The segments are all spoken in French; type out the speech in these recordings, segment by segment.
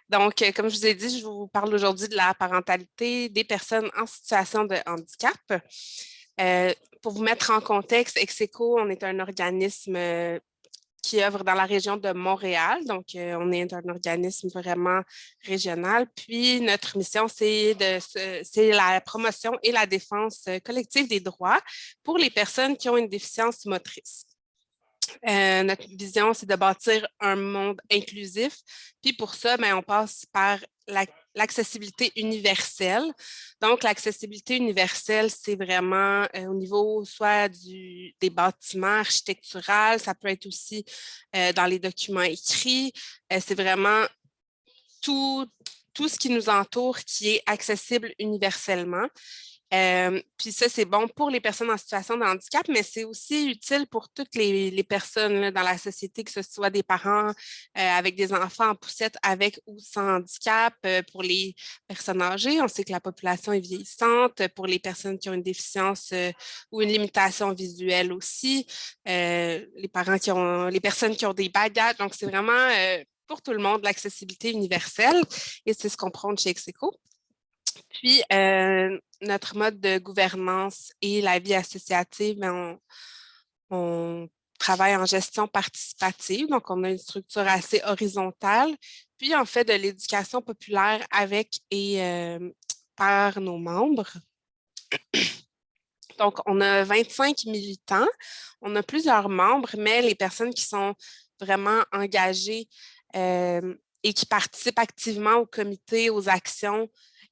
Donc, comme je vous ai dit, je vous parle aujourd'hui de la parentalité des personnes en situation de handicap. Euh, pour vous mettre en contexte, Execo, on est un organisme qui œuvre dans la région de Montréal. Donc, on est un organisme vraiment régional. Puis, notre mission, c'est la promotion et la défense collective des droits pour les personnes qui ont une déficience motrice. Notre vision, c'est de bâtir un monde inclusif. Puis pour ça, ben, on passe par l'accessibilité universelle. Donc, l'accessibilité universelle, c'est vraiment au niveau soit des bâtiments architecturaux, ça peut être aussi dans les documents écrits. C'est vraiment tout, tout ce qui nous entoure qui est accessible universellement. Puis ça, c'est bon pour les personnes en situation de handicap, mais c'est aussi utile pour toutes les personnes là, dans la société, que ce soit des parents avec des enfants en poussette avec ou sans handicap, pour les personnes âgées. On sait que la population est vieillissante, pour les personnes qui ont une déficience ou une limitation visuelle aussi, les personnes qui ont des bagages. Donc, c'est vraiment pour tout le monde l'accessibilité universelle et c'est ce qu'on prône chez Execo. Puis, notre mode de gouvernance et la vie associative, ben, on travaille en gestion participative, donc on a une structure assez horizontale. Puis, on fait de l'éducation populaire avec et par nos membres. Donc, on a 25 militants, on a plusieurs membres, mais les personnes qui sont vraiment engagées et qui participent activement au comité, aux actions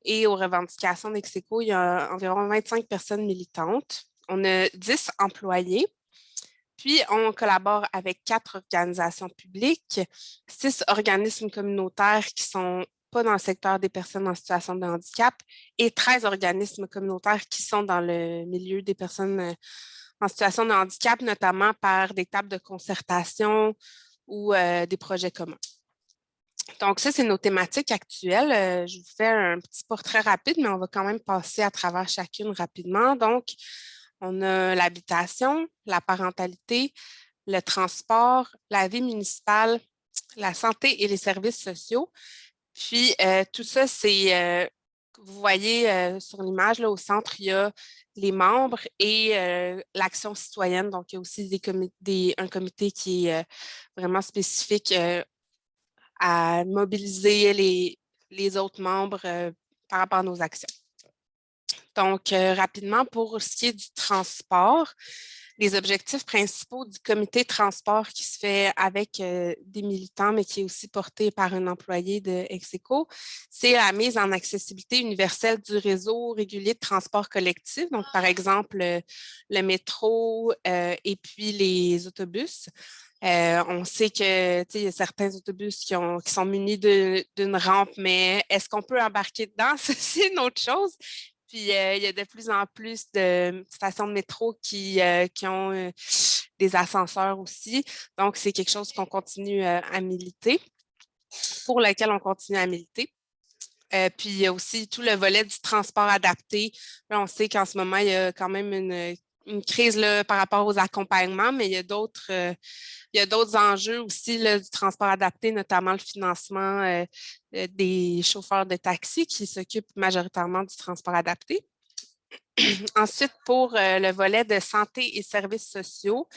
et aux revendications d'Execo, il y a environ 25 personnes militantes. On a 10 employés. Puis, on collabore avec 4 organisations publiques, 6 organismes communautaires qui sont pas dans le secteur des personnes en situation de handicap et 13 organismes communautaires qui sont dans le milieu des personnes en situation de handicap, notamment par des tables de concertation ou des projets communs. Donc, ça, c'est nos thématiques actuelles. Je vous fais un petit portrait rapide, mais on va quand même passer à travers chacune rapidement. Donc, on a l'habitation, la parentalité, le transport, la vie municipale, la santé et les services sociaux. Puis, tout ça, vous voyez sur l'image, là, au centre, il y a les membres et l'action citoyenne. Donc, il y a aussi un comité qui est vraiment spécifique à mobiliser les autres membres par rapport à nos actions. Donc, rapidement, pour ce qui est du transport, les objectifs principaux du comité de transport qui se fait avec des militants, mais qui est aussi porté par un employé de Execo, c'est la mise en accessibilité universelle du réseau régulier de transport collectif. Donc, par exemple, le métro et puis les autobus. On sait que il y a certains autobus qui sont munis d'une rampe, mais est-ce qu'on peut embarquer dedans? C'est une autre chose. Puis, il y a de plus en plus de stations de métro qui ont des ascenseurs aussi. Donc, c'est quelque chose qu'on continue à militer, pour lequel on continue à militer. Puis, il y a aussi tout le volet du transport adapté. Là, on sait qu'en ce moment, il y a quand même une crise là, par rapport aux accompagnements, mais il y a d'autres enjeux aussi là, du transport adapté, notamment le financement des chauffeurs de taxi qui s'occupent majoritairement du transport adapté. Ensuite, pour le volet de santé et services sociaux,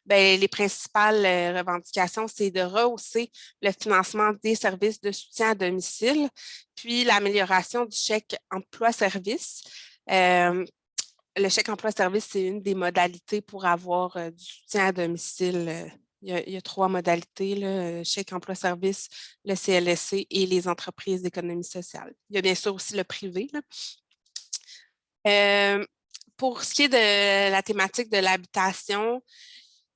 bien, les principales revendications, c'est de rehausser le financement des services de soutien à domicile, puis l'amélioration du chèque emploi-service. Le chèque emploi-service, c'est une des modalités pour avoir du soutien à domicile. Il y a 3 modalités, là, chèque emploi-service, le CLSC et les entreprises d'économie sociale. Il y a bien sûr aussi le privé, là. Pour ce qui est de la thématique de l'habitation,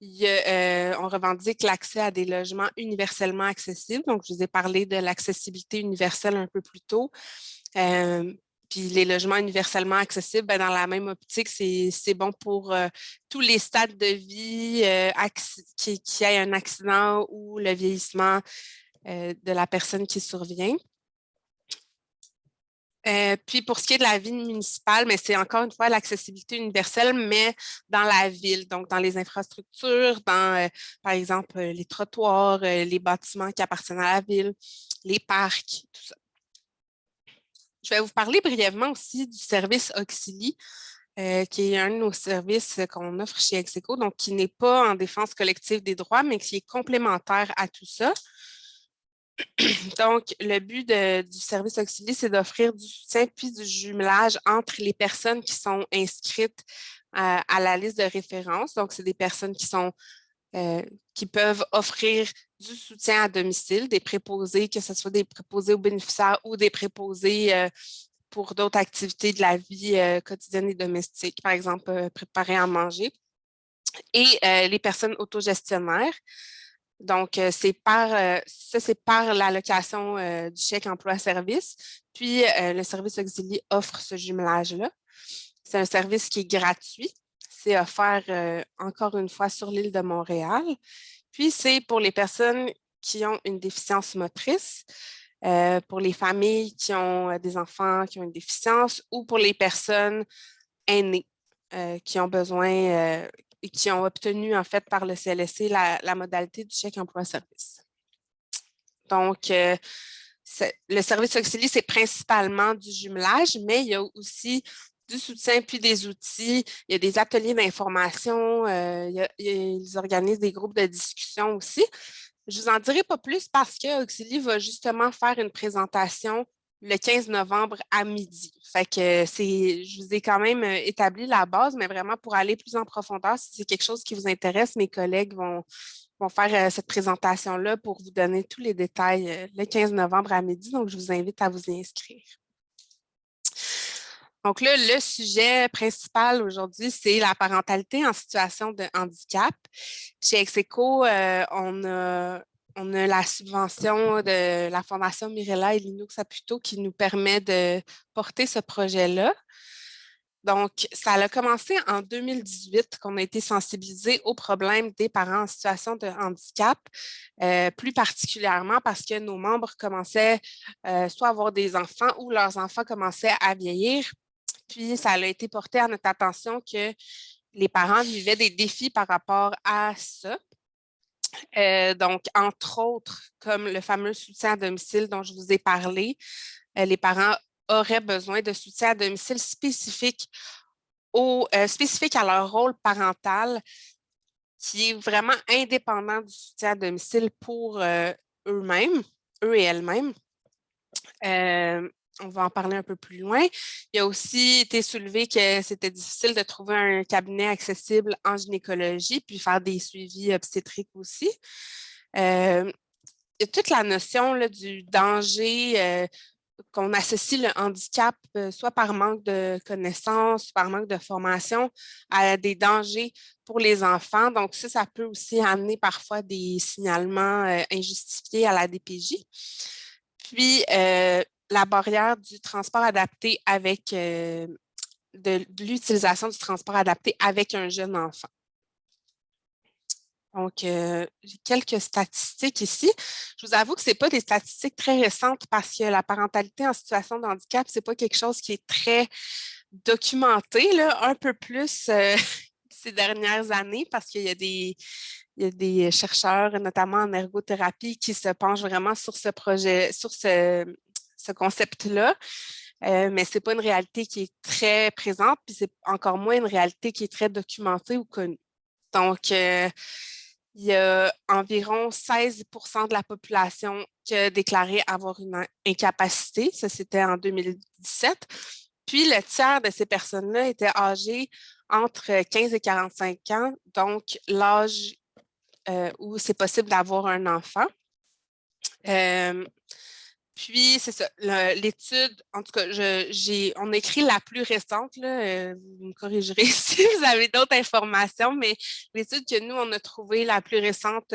on revendique l'accès à des logements universellement accessibles. Donc, je vous ai parlé de l'accessibilité universelle un peu plus tôt. Puis les logements universellement accessibles, ben, dans la même optique, c'est bon pour tous les stades de vie qui ait un accident ou le vieillissement de la personne qui survient. Puis pour ce qui est de la vie municipale, mais c'est encore une fois l'accessibilité universelle, mais dans la ville, donc dans les infrastructures, dans, par exemple, les trottoirs, les bâtiments qui appartiennent à la ville, les parcs, tout ça. Je vais vous parler brièvement aussi du service Auxilie, qui est un de nos services qu'on offre chez Execo, donc qui n'est pas en défense collective des droits, mais qui est complémentaire à tout ça. Donc, le but du service Auxilie, c'est d'offrir du soutien puis du jumelage entre les personnes qui sont inscrites à la liste de référence. Donc, c'est des personnes qui peuvent offrir du soutien à domicile, des préposés, que ce soit des préposés aux bénéficiaires ou des préposés pour d'autres activités de la vie quotidienne et domestique, par exemple, préparer à manger. Et les personnes autogestionnaires. Donc, c'est par l'allocation du chèque emploi-service. Puis, le service Auxilie offre ce jumelage-là. C'est un service qui est gratuit. C'est offert, encore une fois, sur l'île de Montréal. Puis, c'est pour les personnes qui ont une déficience motrice, pour les familles qui ont des enfants qui ont une déficience ou pour les personnes aînées qui ont besoin et qui ont obtenu, en fait, par le CLSC la modalité du chèque emploi-service. Donc, le service Auxilie, c'est principalement du jumelage, mais il y a aussi du soutien puis des outils. Il y a des ateliers d'information. Ils organisent des groupes de discussion aussi. Je ne vous en dirai pas plus parce que Auxilie va justement faire une présentation le 15 novembre à midi. Fait que je vous ai quand même établi la base, mais vraiment pour aller plus en profondeur, si c'est quelque chose qui vous intéresse, mes collègues vont faire cette présentation-là pour vous donner tous les détails le 15 novembre à midi. Donc, je vous invite à vous y inscrire. Donc là, le sujet principal aujourd'hui, c'est la parentalité en situation de handicap. Chez Execo, on a la subvention de la Fondation Mirella et Lino Saputo qui nous permet de porter ce projet-là. Donc, ça a commencé en 2018 qu'on a été sensibilisés aux problèmes des parents en situation de handicap, plus particulièrement parce que nos membres commençaient soit à avoir des enfants ou leurs enfants commençaient à vieillir. Puis, ça a été porté à notre attention que les parents vivaient des défis par rapport à ça. Donc, entre autres, comme le fameux soutien à domicile dont je vous ai parlé, les parents auraient besoin de soutien à domicile spécifique à leur rôle parental, qui est vraiment indépendant du soutien à domicile pour eux-mêmes, eux et elles-mêmes. On va en parler un peu plus loin. Il a aussi été soulevé que c'était difficile de trouver un cabinet accessible en gynécologie, puis faire des suivis obstétriques aussi. Il y a toute la notion là, du danger qu'on associe le handicap, soit par manque de connaissances, par manque de formation, à des dangers pour les enfants. Donc, ça peut aussi amener parfois des signalements injustifiés à la DPJ. Puis, la barrière du transport adapté avec de l'utilisation du transport adapté avec un jeune enfant. Donc, j'ai quelques statistiques ici. Je vous avoue que ce n'est pas des statistiques très récentes parce que la parentalité en situation de handicap, ce n'est pas quelque chose qui est très documenté, là, un peu plus ces dernières années parce qu'il y a des chercheurs, notamment en ergothérapie, qui se penchent vraiment sur ce projet, sur ce concept-là. Mais ce n'est pas une réalité qui est très présente, puis c'est encore moins une réalité qui est très documentée ou connue. Donc, il y a environ 16% de la population qui a déclaré avoir une incapacité. Ça, c'était en 2017. Puis, le tiers de ces personnes-là étaient âgées entre 15 et 45 ans, donc l'âge où c'est possible d'avoir un enfant. Puis, c'est ça, l'étude, en tout cas, on écrit la plus récente, là, vous me corrigerez si vous avez d'autres informations, mais l'étude que nous, on a trouvée la plus récente,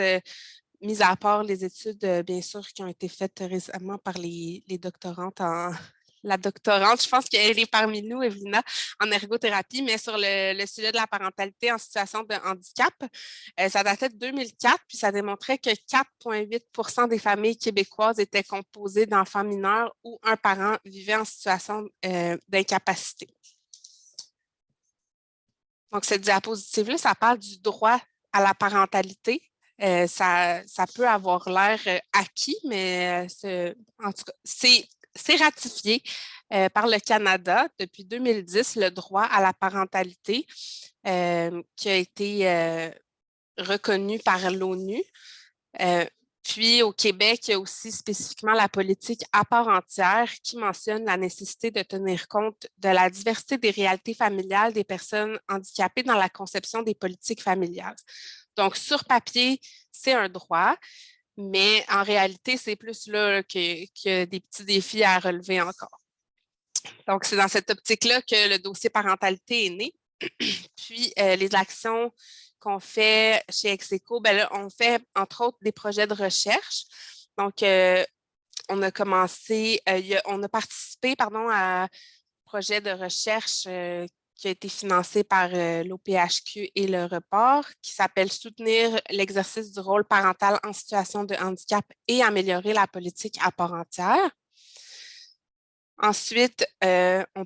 mis à part les études, bien sûr, qui ont été faites récemment par les doctorantes la doctorante, je pense qu'elle est parmi nous, Evelina, en ergothérapie, mais sur le sujet de la parentalité en situation de handicap. Ça datait de 2004, puis ça démontrait que 4,8 % des familles québécoises étaient composées d'enfants mineurs où un parent vivait en situation d'incapacité. Donc, cette diapositive-là, ça parle du droit à la parentalité. Ça peut avoir l'air acquis, mais en tout cas, c'est ratifié par le Canada depuis 2010, le droit à la parentalité qui a été reconnu par l'ONU. Puis au Québec, il y a aussi spécifiquement la politique à part entière qui mentionne la nécessité de tenir compte de la diversité des réalités familiales des personnes handicapées dans la conception des politiques familiales. Donc, sur papier, c'est un droit, mais en réalité, c'est plus là qu'il y a des petits défis à relever encore. Donc, c'est dans cette optique-là que le dossier parentalité est né. Puis, les actions qu'on fait chez Execo, ben là, on fait entre autres des projets de recherche. Donc, on a commencé, on a participé à un projet de recherche qui a été financé par l'OPHQ et le report, qui s'appelle Soutenir l'exercice du rôle parental en situation de handicap et améliorer la politique à part entière. Ensuite, on va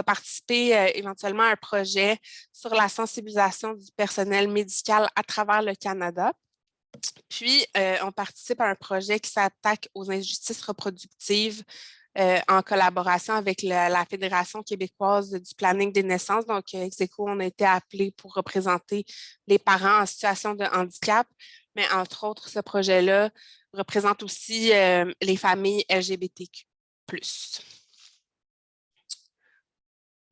participer éventuellement à un projet sur la sensibilisation du personnel médical à travers le Canada. Puis, on participe à un projet qui s'attaque aux injustices reproductives en collaboration avec la Fédération québécoise du planning des naissances. Donc, Execo, on a été appelé pour représenter les parents en situation de handicap, mais entre autres, ce projet-là représente aussi les familles LGBTQ+.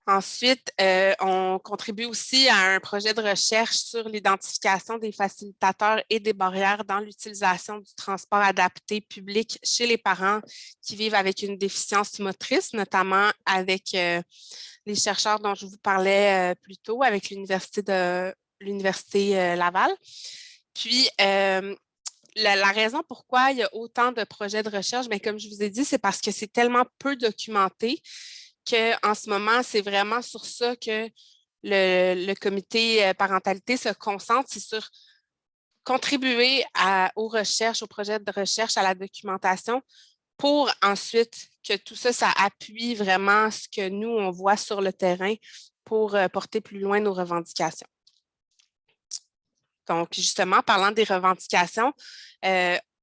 Ensuite, on contribue aussi à un projet de recherche sur l'identification des facilitateurs et des barrières dans l'utilisation du transport adapté public chez les parents qui vivent avec une déficience motrice, notamment avec les chercheurs dont je vous parlais plus tôt, avec l'Université Laval. Puis, la raison pourquoi il y a autant de projets de recherche, bien, comme je vous ai dit, c'est parce que c'est tellement peu documenté qu'en ce moment, c'est vraiment sur ça que le comité parentalité se concentre, c'est sur contribuer aux recherches, aux projets de recherche, à la documentation pour ensuite que tout ça, ça appuie vraiment ce que nous, on voit sur le terrain pour porter plus loin nos revendications. Donc, justement, parlant des revendications,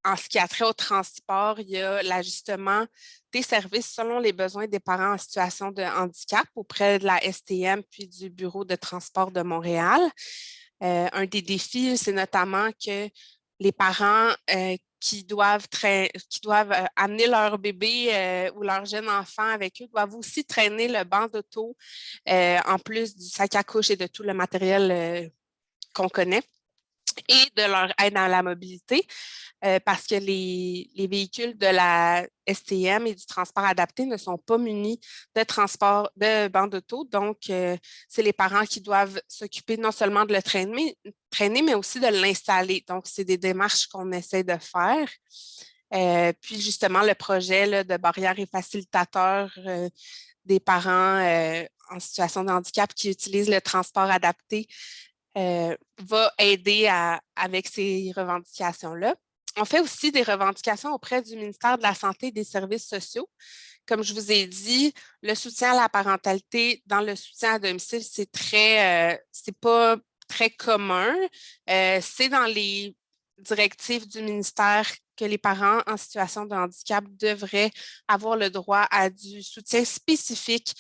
en ce qui a trait au transport, il y a l'ajustement des services selon les besoins des parents en situation de handicap auprès de la STM puis du Bureau de transport de Montréal. Un des défis, c'est notamment que les parents qui doivent amener leur bébé ou leur jeune enfant avec eux doivent aussi traîner le banc d'auto en plus du sac à couche et de tout le matériel qu'on connaît et de leur aide à la mobilité parce que les véhicules de la STM et du transport adapté ne sont pas munis de banc d'auto. Donc, c'est les parents qui doivent s'occuper non seulement de le traîner, mais aussi de l'installer. Donc, c'est des démarches qu'on essaie de faire. Puis, justement, le projet là, de barrières et facilitateurs des parents en situation de handicap qui utilisent le transport adapté va aider avec ces revendications-là. On fait aussi des revendications auprès du ministère de la Santé et des Services sociaux. Comme je vous ai dit, le soutien à la parentalité dans le soutien à domicile, c'est pas très commun. C'est dans les directives du ministère que les parents en situation de handicap devraient avoir le droit à du soutien spécifique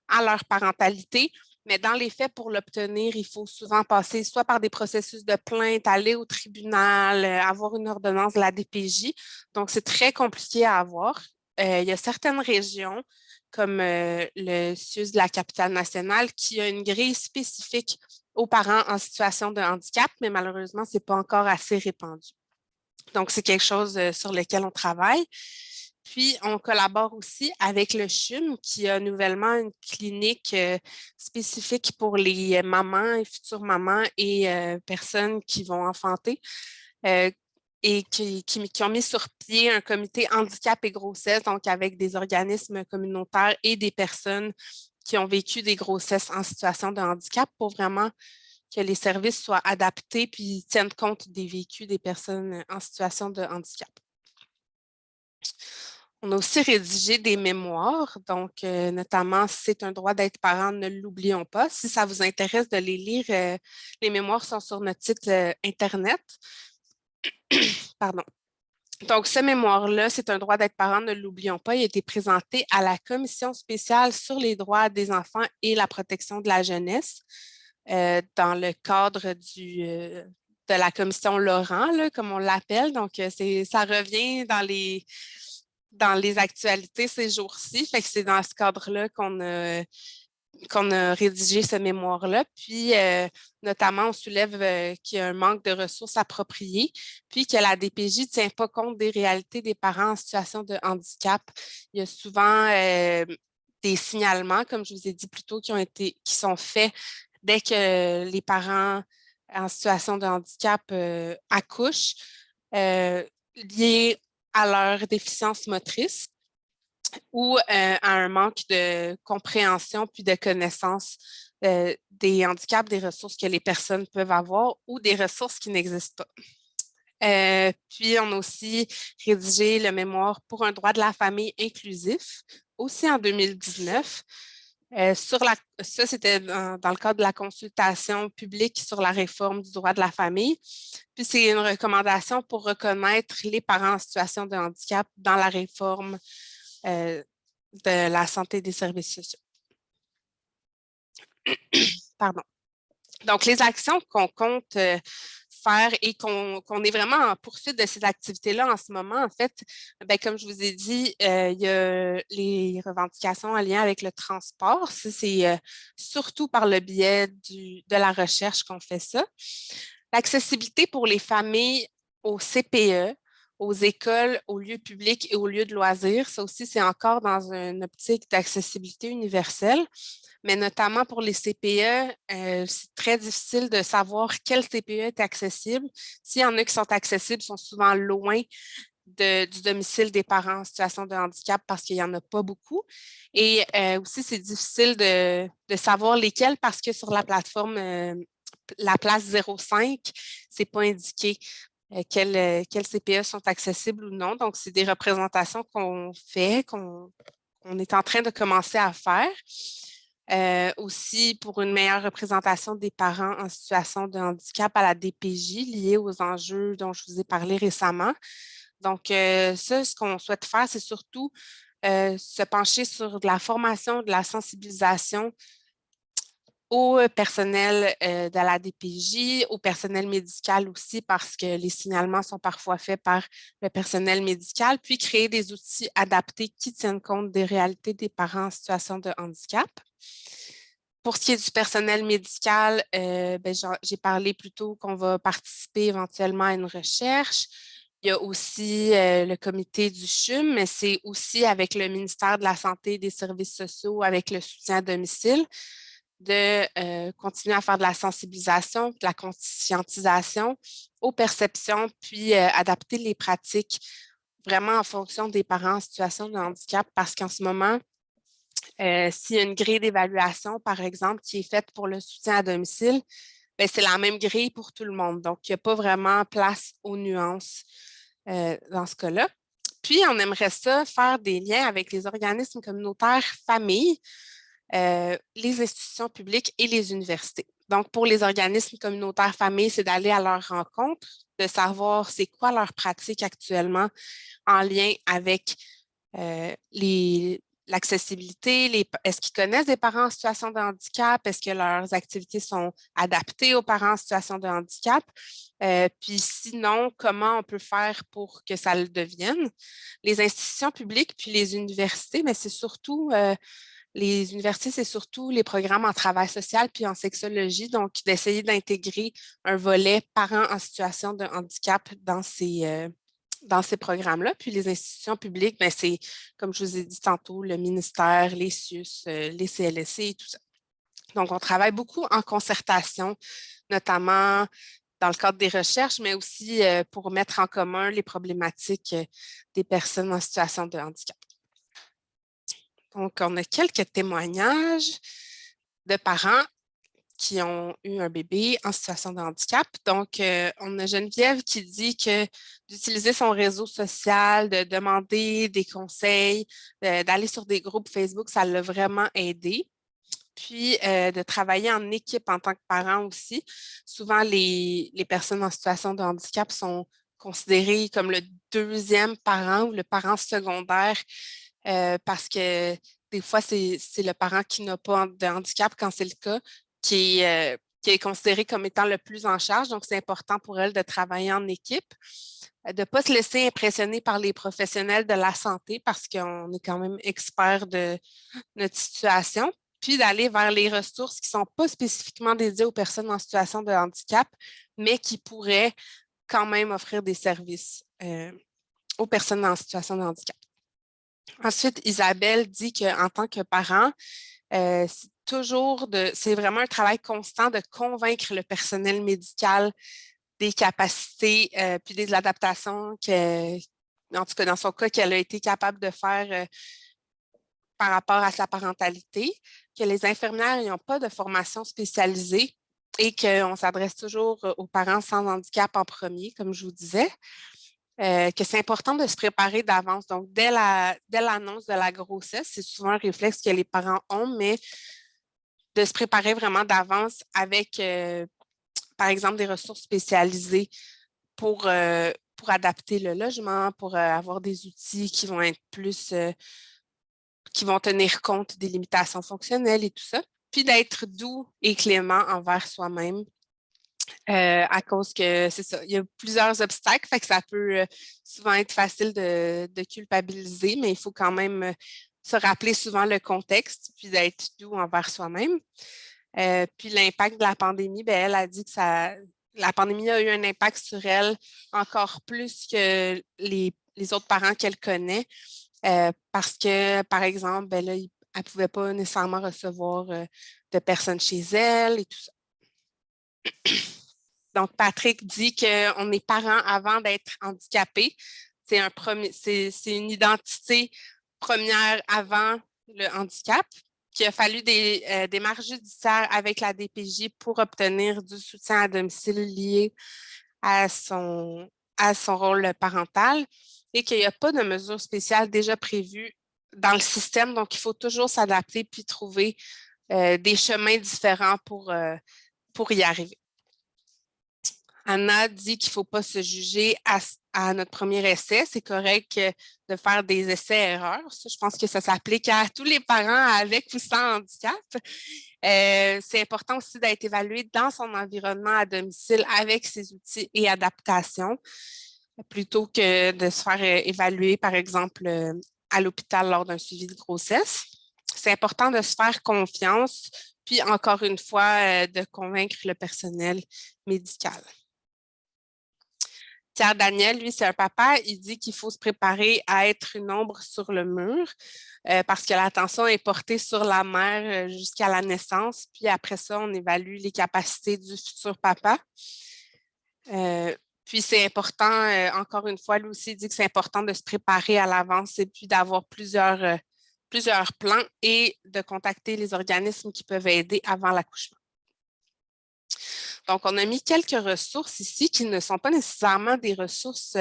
à leur parentalité. Mais dans les faits, pour l'obtenir, il faut souvent passer soit par des processus de plainte, aller au tribunal, avoir une ordonnance de la DPJ. Donc, c'est très compliqué à avoir. Il y a certaines régions, comme le CIUS de la capitale nationale, qui a une grille spécifique aux parents en situation de handicap, mais malheureusement, ce n'est pas encore assez répandu. Donc, c'est quelque chose sur lequel on travaille. Puis, on collabore aussi avec le CHUM, qui a nouvellement une clinique spécifique pour les mamans et futures mamans et personnes qui vont enfanter. et qui ont mis sur pied un comité handicap et grossesse, donc avec des organismes communautaires et des personnes qui ont vécu des grossesses en situation de handicap pour vraiment que les services soient adaptés puis tiennent compte des vécus des personnes en situation de handicap. On a aussi rédigé des mémoires, donc notamment si c'est un droit d'être parent, ne l'oublions pas. Si ça vous intéresse de les lire, les mémoires sont sur notre site Internet. Pardon. Donc, ce mémoire-là, c'est un droit d'être parent, ne l'oublions pas. Il a été présenté à la Commission spéciale sur les droits des enfants et la protection de la jeunesse dans le cadre de la Commission Laurent, là, comme on l'appelle. Donc, ça revient dans les actualités ces jours-ci. Fait que c'est dans ce cadre-là qu'on a rédigé ce mémoire-là. Puis, notamment, on soulève qu'il y a un manque de ressources appropriées, puis que la DPJ ne tient pas compte des réalités des parents en situation de handicap. Il y a souvent des signalements, comme je vous ai dit plus tôt, qui sont faits dès que les parents en situation de handicap accouchent, liés à leur déficience motrice ou à un manque de compréhension puis de connaissance des handicaps, des ressources que les personnes peuvent avoir ou des ressources qui n'existent pas. Puis, on a aussi rédigé le mémoire pour un droit de la famille inclusif, aussi en 2019. Ça, c'était dans le cadre de la consultation publique sur la réforme du droit de la famille. Puis, c'est une recommandation pour reconnaître les parents en situation de handicap dans la réforme de la santé et des services sociaux. Pardon. Donc, les actions qu'on compte faire et qu'on est vraiment en poursuite de ces activités-là en ce moment, en fait, bien, comme je vous ai dit, il y a les revendications en lien avec le transport. Ça, c'est surtout par le biais de la recherche qu'on fait ça. L'accessibilité pour les familles au CPE, aux écoles, aux lieux publics et aux lieux de loisirs. Ça aussi, c'est encore dans une optique d'accessibilité universelle, mais notamment pour les CPE, c'est très difficile de savoir quel CPE est accessible. S'il y en a qui sont accessibles, ils sont souvent loin du domicile des parents en situation de handicap parce qu'il n'y en a pas beaucoup. Et aussi, c'est difficile de savoir lesquels parce que sur la plateforme la place 05, ce n'est pas indiqué quels CPE sont accessibles ou non. Donc, c'est des représentations qu'on fait, qu'on est en train de commencer à faire. Aussi, pour une meilleure représentation des parents en situation de handicap à la DPJ liée aux enjeux dont je vous ai parlé récemment. Donc, ça, ce qu'on souhaite faire, c'est surtout se pencher sur de la formation, de la sensibilisation au personnel de la DPJ, au personnel médical aussi, parce que les signalements sont parfois faits par le personnel médical, puis créer des outils adaptés qui tiennent compte des réalités des parents en situation de handicap. Pour ce qui est du personnel médical, j'ai parlé plus tôt qu'on va participer éventuellement à une recherche. Il y a aussi le comité du CHUM, mais c'est aussi avec le ministère de la Santé et des Services sociaux, avec le soutien à domicile, de continuer à faire de la sensibilisation, de la conscientisation aux perceptions, puis adapter les pratiques vraiment en fonction des parents en situation de handicap, parce qu'en ce moment, s'il y a une grille d'évaluation, par exemple, qui est faite pour le soutien à domicile, bien, c'est la même grille pour tout le monde. Donc, il n'y a pas vraiment place aux nuances dans ce cas-là. Puis, on aimerait ça faire des liens avec les organismes communautaires familles, les institutions publiques et les universités. Donc, pour les organismes communautaires familles, c'est d'aller à leur rencontre, de savoir c'est quoi leur pratique actuellement en lien avec l'accessibilité, est-ce qu'ils connaissent des parents en situation de handicap? Est-ce que leurs activités sont adaptées aux parents en situation de handicap? Puis sinon, comment on peut faire pour que ça le devienne? Les institutions publiques puis les universités, mais c'est surtout les universités, c'est surtout les programmes en travail social puis en sexologie, donc d'essayer d'intégrer un volet parents en situation de handicap dans ces programmes-là. Puis les institutions publiques, bien, c'est, comme je vous ai dit tantôt, le ministère, les CIUS, les CLSC et tout ça. Donc, on travaille beaucoup en concertation, notamment dans le cadre des recherches, mais aussi pour mettre en commun les problématiques des personnes en situation de handicap. Donc, on a quelques témoignages de parents qui ont eu un bébé en situation de handicap. Donc, on a Geneviève qui dit que d'utiliser son réseau social, de demander des conseils, d'aller sur des groupes Facebook, ça l'a vraiment aidé. Puis, de travailler en équipe en tant que parent aussi. Souvent, les personnes en situation de handicap sont considérées comme le deuxième parent ou le parent secondaire parce que des fois, c'est le parent qui n'a pas de handicap quand c'est le cas, qui est considéré comme étant le plus en charge. Donc, c'est important pour elle de travailler en équipe, de ne pas se laisser impressionner par les professionnels de la santé parce qu'on est quand même expert de notre situation, puis d'aller vers les ressources qui ne sont pas spécifiquement dédiées aux personnes en situation de handicap, mais qui pourraient quand même offrir des services aux personnes en situation de handicap. Ensuite, Isabelle dit qu'en tant que parent, c'est vraiment un travail constant de convaincre le personnel médical des capacités puis des adaptations en tout cas dans son cas, qu'elle a été capable de faire par rapport à sa parentalité, que les infirmières n'ont pas de formation spécialisée et qu'on s'adresse toujours aux parents sans handicap en premier, comme je vous disais. Que c'est important de se préparer d'avance. Donc, dès l'annonce de la grossesse, c'est souvent un réflexe que les parents ont, mais de se préparer vraiment d'avance avec, par exemple, des ressources spécialisées pour adapter le logement, pour avoir des outils qui vont être qui vont tenir compte des limitations fonctionnelles et tout ça. Puis d'être doux et clément envers soi-même. À cause que, c'est ça, il y a plusieurs obstacles, fait que ça peut souvent être facile de culpabiliser, mais il faut quand même se rappeler souvent le contexte, puis d'être doux envers soi-même. Puis l'impact de la pandémie, bien, elle a dit que la pandémie a eu un impact sur elle encore plus que les autres parents qu'elle connaît, parce que, par exemple, ben là, elle ne pouvait pas nécessairement recevoir de personnes chez elle et tout ça. Donc, Patrick dit qu'on est parent avant d'être handicapé. C'est une identité première avant le handicap, qu'il a fallu des démarches judiciaires avec la DPJ pour obtenir du soutien à domicile lié à son rôle parental et qu'il n'y a pas de mesures spéciales déjà prévues dans le système. Donc, il faut toujours s'adapter puis trouver des chemins différents pour y arriver. Anna dit qu'il ne faut pas se juger à notre premier essai. C'est correct de faire des essais-erreurs. Je pense que ça s'applique à tous les parents avec ou sans handicap. C'est important aussi d'être évalué dans son environnement à domicile avec ses outils et adaptations, plutôt que de se faire évaluer, par exemple, à l'hôpital lors d'un suivi de grossesse. C'est important de se faire confiance, puis encore une fois, de convaincre le personnel médical. Pierre Daniel, lui, c'est un papa, il dit qu'il faut se préparer à être une ombre sur le mur parce que l'attention est portée sur la mère jusqu'à la naissance, puis après ça, on évalue les capacités du futur papa. Puis c'est important, encore une fois, lui aussi il dit que c'est important de se préparer à l'avance et puis d'avoir plusieurs plans et de contacter les organismes qui peuvent aider avant l'accouchement. Donc, on a mis quelques ressources ici qui ne sont pas nécessairement des ressources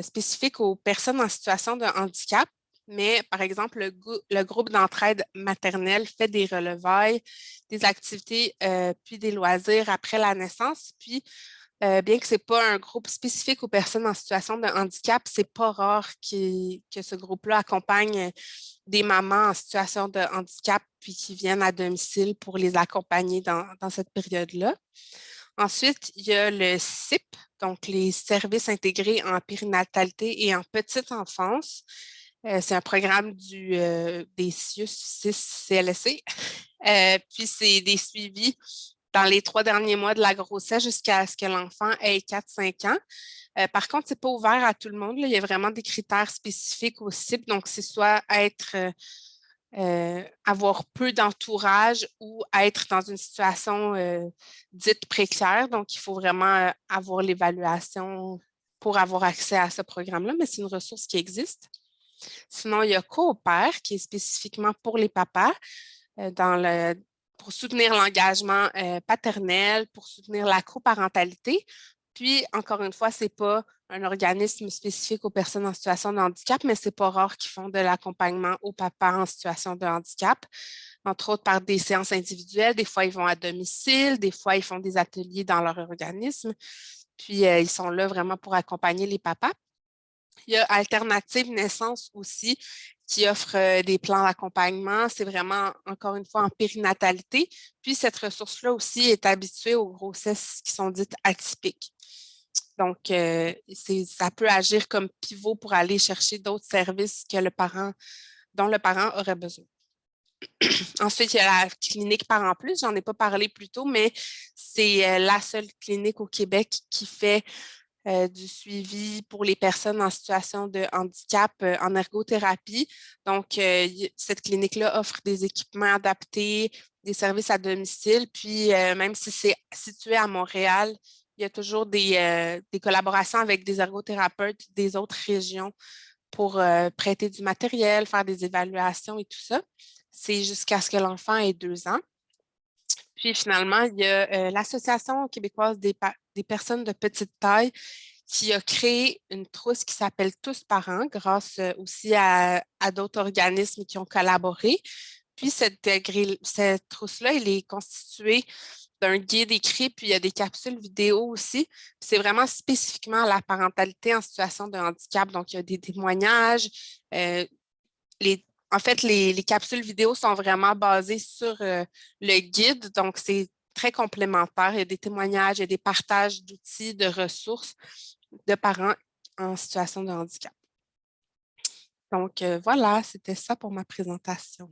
spécifiques aux personnes en situation de handicap, mais par exemple, le groupe d'entraide maternelle fait des relevailles, des activités puis des loisirs après la naissance. Puis, bien que ce n'est pas un groupe spécifique aux personnes en situation de handicap, c'est pas rare que ce groupe-là accompagne des mamans en situation de handicap puis qui viennent à domicile pour les accompagner dans cette période-là. Ensuite, il y a le CIP, donc les services intégrés en périnatalité et en petite enfance. C'est un programme des CIUS CLSC. Puis, c'est des suivis dans les 3 derniers mois de la grossesse jusqu'à ce que l'enfant ait 4-5 ans. Par contre, ce n'est pas ouvert à tout le monde. Là. Il y a vraiment des critères spécifiques au CIP. Donc, c'est soit être avoir peu d'entourage ou être dans une situation dite précaire. Donc, il faut vraiment avoir l'évaluation pour avoir accès à ce programme-là, mais c'est une ressource qui existe. Sinon, il y a Coopère, qui est spécifiquement pour les papas, pour soutenir l'engagement paternel, pour soutenir la coparentalité. Puis, encore une fois, ce n'est pas un organisme spécifique aux personnes en situation de handicap, mais c'est pas rare qu'ils font de l'accompagnement aux papas en situation de handicap, entre autres par des séances individuelles. Des fois, ils vont à domicile, des fois, ils font des ateliers dans leur organisme. Puis, ils sont là vraiment pour accompagner les papas. Il y a Alternative Naissance aussi qui offre des plans d'accompagnement. C'est vraiment, encore une fois, en périnatalité. Puis, cette ressource-là aussi est habituée aux grossesses qui sont dites atypiques. Donc, ça peut agir comme pivot pour aller chercher d'autres services dont le parent aurait besoin. Ensuite, il y a la clinique Parents Plus. J'en ai pas parlé plus tôt, mais c'est la seule clinique au Québec qui fait du suivi pour les personnes en situation de handicap en ergothérapie. Donc, cette clinique-là offre des équipements adaptés, des services à domicile. Puis, même si c'est situé à Montréal, il y a toujours des collaborations avec des ergothérapeutes des autres régions pour prêter du matériel, faire des évaluations et tout ça. C'est jusqu'à ce que l'enfant ait 2 ans. Puis finalement, il y a l'Association québécoise des personnes de petite taille qui a créé une trousse qui s'appelle Tous Parents grâce aussi à d'autres organismes qui ont collaboré. Puis cette trousse-là, elle est constituée d'un guide écrit, puis il y a des capsules vidéo aussi. C'est vraiment spécifiquement à la parentalité en situation de handicap. Donc, il y a des témoignages. En fait, les capsules vidéo sont vraiment basées sur le guide. Donc, c'est très complémentaire. Il y a des témoignages, il y a des partages d'outils, de ressources de parents en situation de handicap. Donc, voilà, c'était ça pour ma présentation.